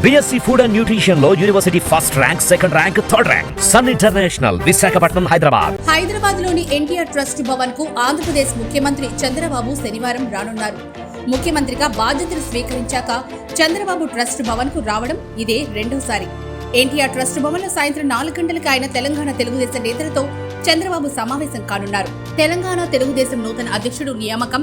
BSc food and nutrition లో university first rank, second rank, third rank. Sun International, Visakhapatnam, Hyderabad లోని NTR trust Bhavan కు ఆంధ్రప్రదేశ్ ముఖ్యమంత్రి చంద్రబాబు శనివారం రానున్నారు. ముఖ్యమంత్రిగా బాధ్యతలు స్వీకరించాక చంద్రబాబు ట్రస్ట్ భవన్ కు రావడం ఇదే రెండోసారి. ఎన్టీఆర్ ట్రస్ట్ భవన్ లో సాయంత్రం 4 గంటలకు ఆయన తెలంగాణ తెలుగుదేశం నేతలతో చంద్రబాబు సమావేశం కానున్నారు. తెలంగాణ తెలుగుదేశం నూతన అధ్యక్షుడు నియామకం,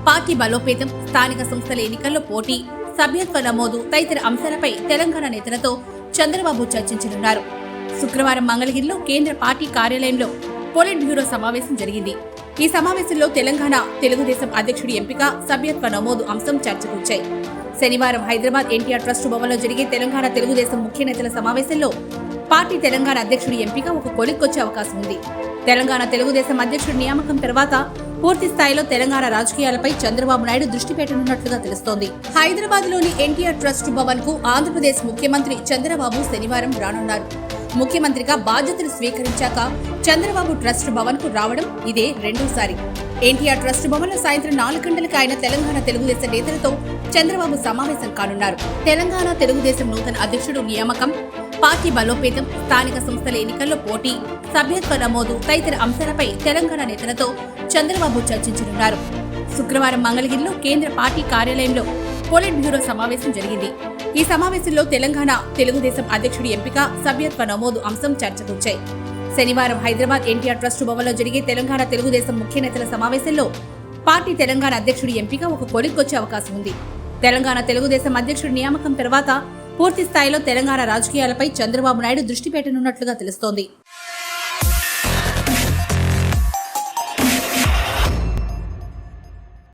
పార్టీ బలోపేతం, స్థానిక సంస్థల ఎన్నికల్లో పోటీ, సభ్యత్వ నమోదు తదితర అంశాలపై తెలంగాణ నేతలతో చంద్రబాబు చర్చించనున్నారు. శుక్రవారం మంగళగిరిలో కేంద్ర పార్టీ కార్యాలయంలో పొలిట్ బ్యూరో సమావేశం జరిగింది. ఈ సమావేశంలో తెలంగాణ తెలుగుదేశం అధ్యక్షుడి ఎంపిక, సభ్యత్వ నమోదు అంశం చర్చకొచ్చాయి. శనివారం హైదరాబాద్ ఎన్టీఆర్ ట్రస్ట్ భవన్ లో జరిగే తెలంగాణ తెలుగుదేశం ముఖ్య నేతల సమావేశంలో పార్టీ తెలంగాణ అధ్యక్షుడి ఎంపిక ఒక కొలిక్కొచ్చే అవకాశం ఉంది. తెలంగాణ తెలుగుదేశం అధ్యక్షుడి నియామకం తర్వాత పూర్తి స్థాయిలో తెలంగాణ రాజకీయాలపై చంద్రబాబు నాయుడు దృష్టి పెట్టనున్నట్లుగా తెలుస్తోంది. హైదరాబాద్ లోని ఎన్టీఆర్ ట్రస్ట్ భవన్ కు ఆంధ్రప్రదేశ్ ముఖ్యమంత్రి చంద్రబాబు శనివారం రానున్నారు. ముఖ్యమంత్రిగా బాధ్యతలు స్వీకరించాక చంద్రబాబు ట్రస్ట్ భవన్ కు రావడం ఇదే రెండోసారి. ఎన్టీఆర్ ట్రస్ట్ భవన్ లో సాయంత్రం 4 గంటలకు ఆయన తెలంగాణ తెలుగుదేశం నేతలతో చంద్రబాబు సమావేశం కానున్నారు. తెలంగాణ తెలుగుదేశం నూతన అధ్యక్షుడు నియామకం, పార్టీ బలోపేతం, స్థానిక సంస్థల ఎన్నికల్లో పోటీ, సభ్యత్వ నమోదు తదితర అంశాలపై తెలంగాణ నేతలతో చంద్రబాబు చర్చించనున్నారు. శుక్రవారం మంగళగిరిలో కేంద్ర పార్టీ కార్యాలయంలో పొలిట్ బ్యూరో సమావేశం జరిగింది. ఈ సమావేశంలో తెలంగాణ తెలుగుదేశం అధ్యక్షుడి ఎంపిక, సభ్యత్వ నమోదు అంశం చర్చకొచ్చాయి. శనివారం హైదరాబాద్ ఎన్టీఆర్ ట్రస్ట్ భవన్ లో జరిగే తెలంగాణ తెలుగుదేశం ముఖ్య నేతల సమావేశంలో పార్టీ తెలంగాణ అధ్యక్షుడి ఎంపిక ఒక కొలిక్కొచ్చే అవకాశం ఉంది. తెలంగాణ తెలుగుదేశం అధ్యక్షుడి నియామకం తర్వాత పూర్తి స్థాయిలో తెలంగాణ రాజకీయాలపై చంద్రబాబు నాయుడు దృష్టి పెట్టనున్నట్లుగా తెలుస్తోంది.